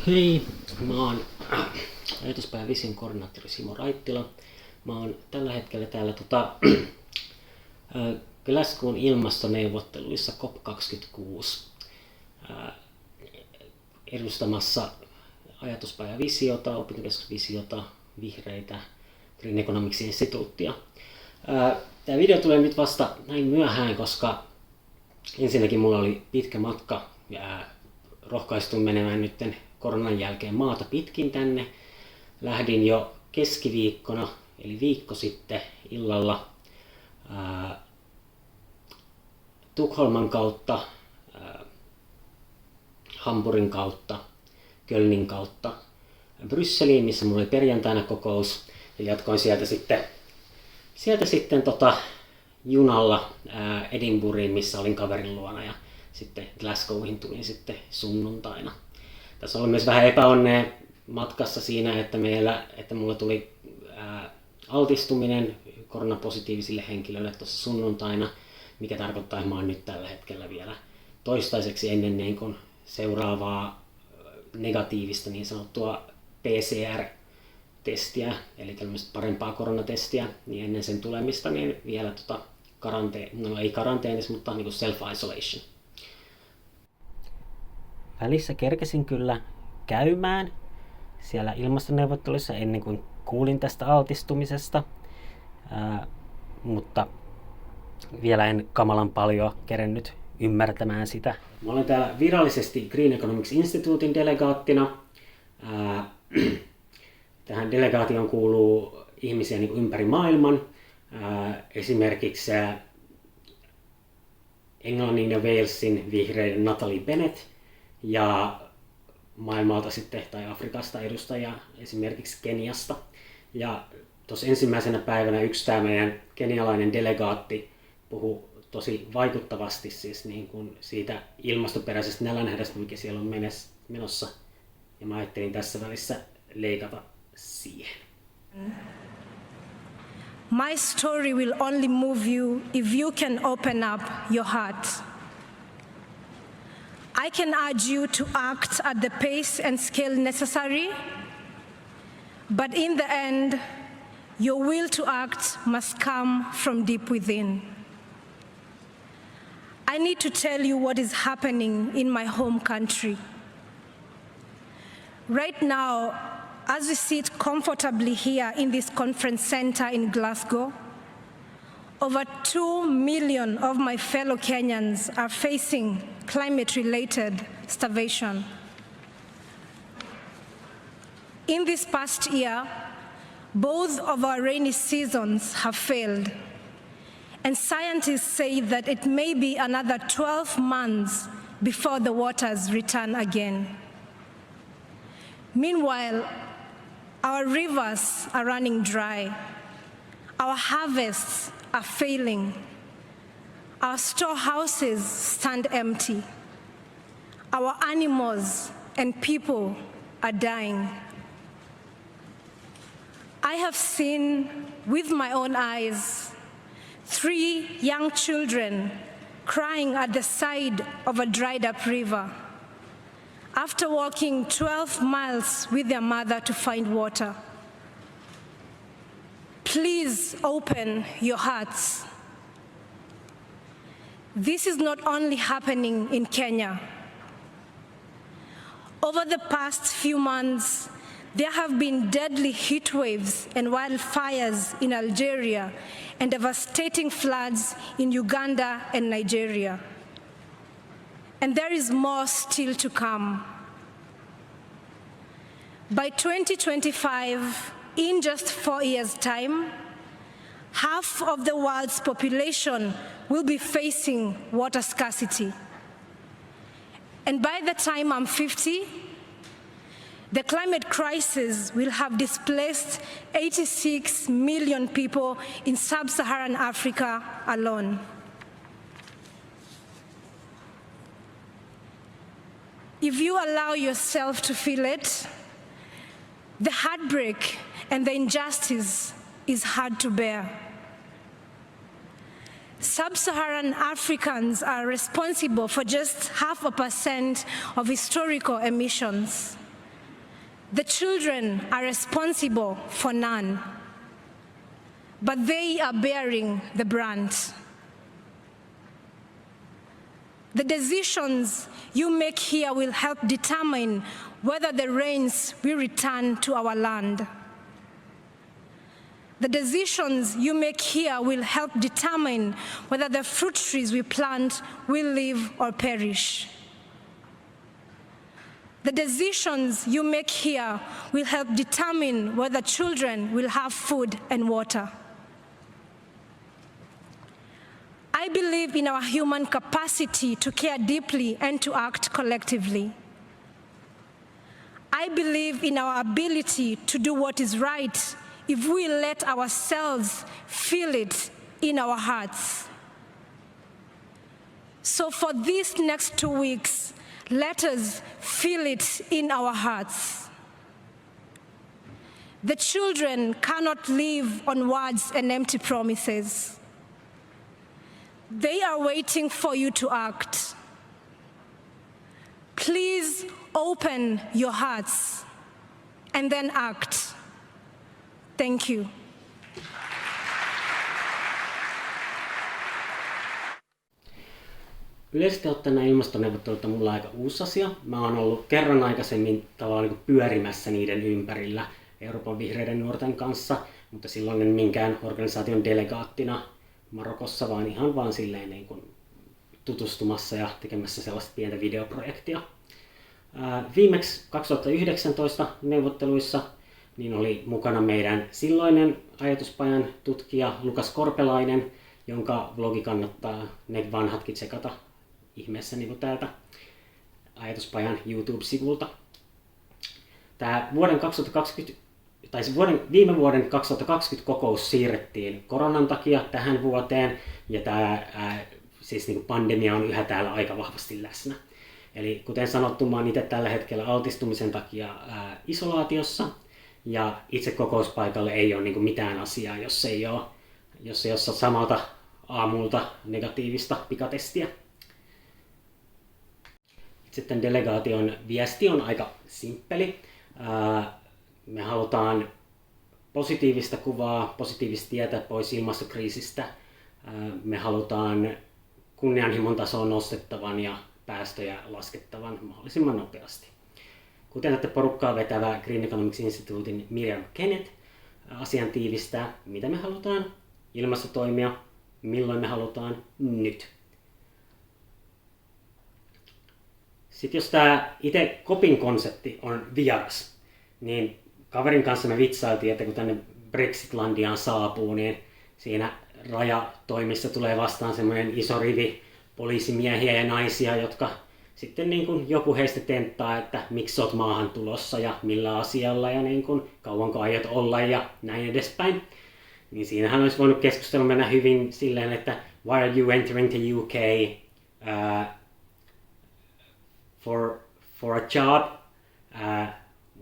Hei, mä oon Ajatuspäivän Vision koordinaattori Simo Raittila. Mä oon tällä hetkellä täällä Glasgow'n ilmastoneuvotteluissa COP26 edustamassa Ajatuspäivän Visiota, opintokeskusvisiota, vihreitä, Green Economics Instituuttia. Tämä video tulee nyt vasta näin myöhään, koska ensinnäkin mulla oli pitkä matka ja rohkaistuin menemään nytten koronan jälkeen maata pitkin tänne. Lähdin jo keskiviikkona, eli viikko sitten illalla Tukholman kautta, Hamburgin kautta, Kölnin kautta Brysseliin, missä mulla oli perjantaina kokous, ja jatkoin sieltä sitten junalla Edinburghiin, missä olin kaverin luona, ja sitten Glasgowhin tulin sitten sunnuntaina. Tässä oli myös vähän epäonnea matkassa siinä, että mulla tuli altistuminen koronapositiivisille henkilöille tuossa sunnuntaina, mikä tarkoittaa, että mä oon nyt tällä hetkellä vielä toistaiseksi ennen niin kuin seuraavaa negatiivista niin sanottua PCR-testiä, eli tällaista parempaa koronatestiä, niin ennen sen tulemista niin vielä ei karanteenissa, mutta niin kuin self-isolation. Välissä kerkesin kyllä käymään siellä ilmastoneuvotteluissa ennen kuin kuulin tästä altistumisesta, mutta vielä en kamalan paljon kerennyt ymmärtämään sitä. Mä olen täällä virallisesti Green Economics Instituutin delegaattina. Tähän delegaatioon kuuluu ihmisiä niin kuin ympäri maailman. Esimerkiksi Englannin ja Walesin vihreiden Natalie Bennett ja maailmalta sitten tai Afrikasta edustajia esimerkiksi Keniasta. Ja tuossa ensimmäisenä päivänä yksi tämä meidän kenialainen delegaatti puhui tosi vaikuttavasti siis niin kuin siitä ilmastoperäisestä nälänhädästä, mikä siellä on menossa. Ja mä ajattelin tässä välissä leikata siihen. My story will only move you if you can open up your heart. I can urge you to act at the pace and scale necessary, but in the end, your will to act must come from deep within. I need to tell you what is happening in my home country. Right now, as we sit comfortably here in this conference center in Glasgow, over 2 million of my fellow Kenyans are facing climate-related starvation. In this past year, both of our rainy seasons have failed, and scientists say that it may be another 12 months before the waters return again. Meanwhile, our rivers are running dry, our harvests are failing, our storehouses stand empty, our animals and people are dying. I have seen with my own eyes 3 young children crying at the side of a dried up river after walking 12 miles with their mother to find water. Please open your hearts. This is not only happening in Kenya. Over the past few months, there have been deadly heat waves and wildfires in Algeria and devastating floods in Uganda and Nigeria. And there is more still to come. By 2025, in just 4 years' time, half of the world's population will be facing water scarcity. And by the time I'm 50, the climate crisis will have displaced 86 million people in sub-Saharan Africa alone. If you allow yourself to feel it, the heartbreak and the injustice is hard to bear. Sub-Saharan Africans are responsible for just 0.5% of historical emissions. The children are responsible for none, but they are bearing the brunt. The decisions you make here will help determine whether the rains will return to our land. The decisions you make here will help determine whether the fruit trees we plant will live or perish. The decisions you make here will help determine whether children will have food and water. I believe in our human capacity to care deeply and to act collectively. I believe in our ability to do what is right if we let ourselves feel it in our hearts. So for these next 2 weeks, let us feel it in our hearts. The children cannot live on words and empty promises. They are waiting for you to act. Please open your hearts and then act. Thank you. Yleisesti ottaen nämä ilmastoneuvottelut on mulla aika uusi asia. Mä oon ollut kerran aikaisemmin tavallaan niin pyörimässä niiden ympärillä Euroopan vihreiden nuorten kanssa, mutta silloin en minkään organisaation delegaattina Marokossa, vaan ihan vaan silleen niin kuin tutustumassa ja tekemässä sellaista pientä videoprojektia. Viimeksi 2019 neuvotteluissa niin oli mukana meidän silloinen ajatuspajan tutkija Lukas Korpelainen, jonka vlogi kannattaa ne vanhatkin tsekata ihmeessä niin kuin täältä ajatuspajan YouTube-sivulta. Tämä viime vuoden 2020 kokous siirrettiin koronan takia tähän vuoteen, ja tämä siis niin kuin pandemia on yhä täällä aika vahvasti läsnä. Eli kuten sanottu, mä oon itse tällä hetkellä altistumisen takia isolaatiossa, ja itse kokouspaikalle ei ole niin kuin mitään asiaa, jos ei ole samalta aamulta negatiivista pikatestiä. Sitten delegaation viesti on aika simppeli. Me halutaan positiivista kuvaa, positiivista tietä pois ilmastokriisistä. Me halutaan kunnianhimon tasoa nostettavan ja päästöjä laskettavan mahdollisimman nopeasti. Kuten tätä porukkaa vetävä Green Economics Instituutin Miriam Kenneth asian tiivistää, mitä me halutaan, ilmastotoimia, milloin me halutaan, nyt. Sitten jos tämä itse COPin konsepti on vieras, niin kaverin kanssa me vitsailtiin, että kun tänne Brexitlandiaan saapuu, niin siinä rajatoimissa tulee vastaan semmoinen iso rivi poliisimiehiä ja naisia, jotka sitten niin kuin joku heistä tenttaa, että miksi olet maahan tulossa ja millä asialla ja niin kuin, kauanko aiot olla ja näin edespäin. Niin siinähän olisi voinut keskustelu mennä hyvin silleen, että why are you entering the UK for a job?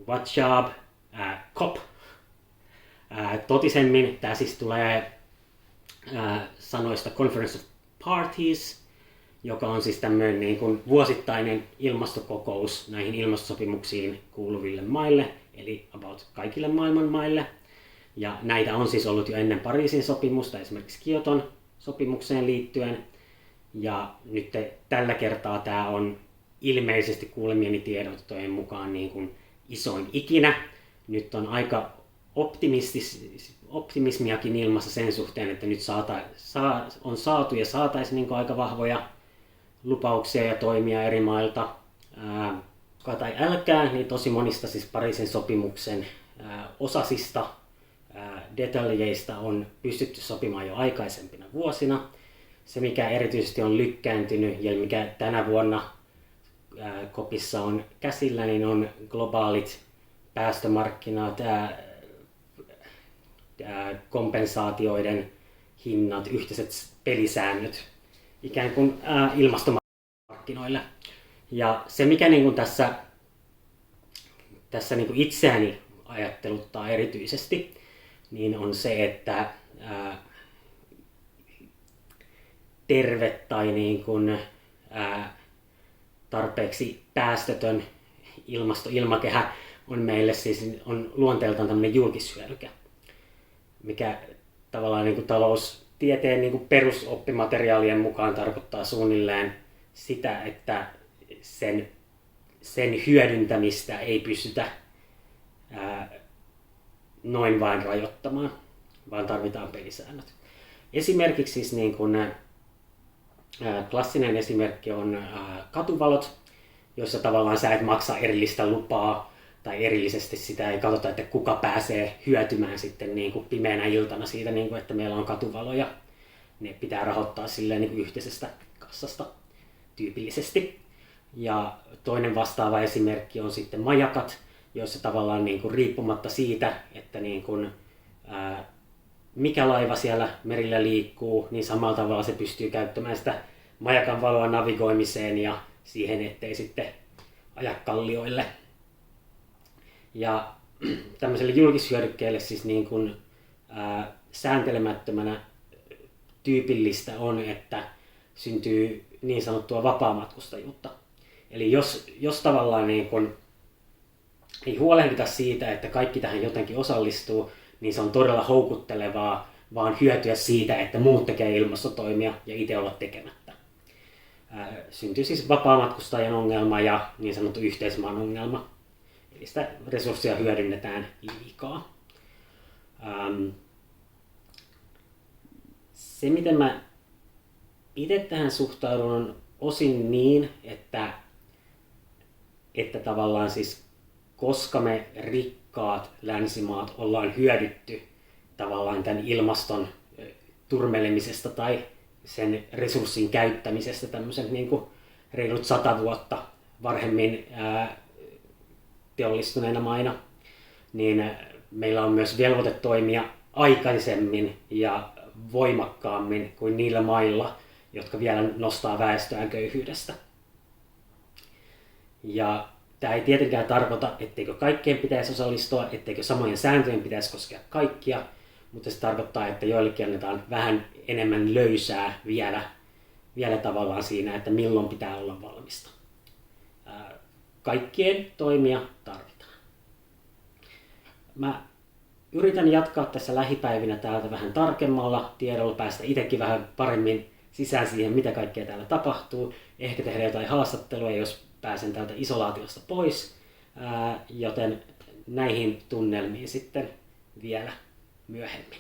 What job? COP. Totisemmin tämä siis tulee sanoista Conference of Parties, joka on siis tämmöinen niin kuin vuosittainen ilmastokokous näihin ilmastosopimuksiin kuuluville maille, eli about kaikille maailman maille. Ja näitä on siis ollut jo ennen Pariisin sopimusta, esimerkiksi Kioton sopimukseen liittyen. Ja nyt tällä kertaa tämä on ilmeisesti kuulemieni tiedottojen mukaan niin kuin isoin ikinä. Nyt on aika optimismiakin ilmassa sen suhteen, että nyt on saatu ja saataisiin niin kuin aika vahvoja lupauksia ja toimia eri mailta. Tai älkää, niin tosi monista siis Pariisin sopimuksen osasista, detaljeista on pystytty sopimaan jo aikaisempina vuosina. Se, mikä erityisesti on lykkääntynyt ja mikä tänä vuonna COPissa on käsillä, niin on globaalit päästömarkkinat, kompensaatioiden hinnat, yhteiset pelisäännöt ikään kuin ilmastomarkkinoille. Ja se, mikä niin kuin tässä niin kuin itseäni ajatteluttaa erityisesti, niin on se, että terve tai niin kuin, tarpeeksi päästötön ilmakehä on meille siis on luonteeltaan tämmöinen julkishyödyke, mikä tavallaan niin kuin taloustieteen niin kuin perusoppimateriaalien mukaan tarkoittaa suunnilleen sitä, että sen hyödyntämistä ei pystytä noin vain rajoittamaan, vaan tarvitaan pelisäännöt. Esimerkiksi siis niin kuin, klassinen esimerkki on katuvalot, joissa tavallaan sä et maksa erillistä lupaa tai erillisesti sitä ei katsota, että kuka pääsee hyötymään sitten niin kuin pimeänä iltana siitä, niin kuin, että meillä on katuvaloja. Ne pitää rahoittaa silleen niin kuin yhteisestä kassasta tyypillisesti. Ja toinen vastaava esimerkki on sitten majakat, joissa tavallaan niin kuin riippumatta siitä, että niin kuin, mikä laiva siellä merillä liikkuu, niin samalla tavalla se pystyy käyttämään sitä majakan valoa navigoimiseen ja siihen, ettei sitten aja kallioille. Ja tämmöiselle julkishyödykkeelle siis niin kuin, sääntelemättömänä tyypillistä on, että syntyy niin sanottua vapaamatkustajuutta. Eli jos tavallaan niin kuin ei huolehdita siitä, että kaikki tähän jotenkin osallistuu, niin se on todella houkuttelevaa vaan hyötyä siitä, että muut tekee ilmastotoimia ja itse olla tekemättä. Syntyy siis vapaamatkustajan ongelma ja niin sanottu yhteismaan ongelma. Eli sitä resursseja hyödynnetään liikaa. Se, miten mä itse tähän suhtaudun, on osin niin, että tavallaan siis koska me rikkaat länsimaat ollaan hyödytty tavallaan tämän ilmaston turmelemisesta tai sen resurssin käyttämisestä tämmöisen niin kuin reilut 100 vuotta varhemmin teollistuneena maina, niin meillä on myös velvoite toimia aikaisemmin ja voimakkaammin kuin niillä mailla, jotka vielä nostaa väestöään köyhyydestä. Ja tämä ei tietenkään tarkoita, etteikö kaikkeen pitäisi osallistua, etteikö samojen sääntöjen pitäisi koskea kaikkia, mutta se tarkoittaa, että joillekin annetaan vähän enemmän löysää vielä tavallaan siinä, että milloin pitää olla valmista. Kaikkien toimia tarvitaan. Mä yritän jatkaa tässä lähipäivinä täältä vähän tarkemmalla tiedolla, päästä itsekin vähän paremmin sisään siihen, mitä kaikkea täällä tapahtuu. Ehkä tehdä jotain haastattelua, jos pääsen täältä isolaatiosta pois, joten näihin tunnelmiin sitten vielä myöhemmin.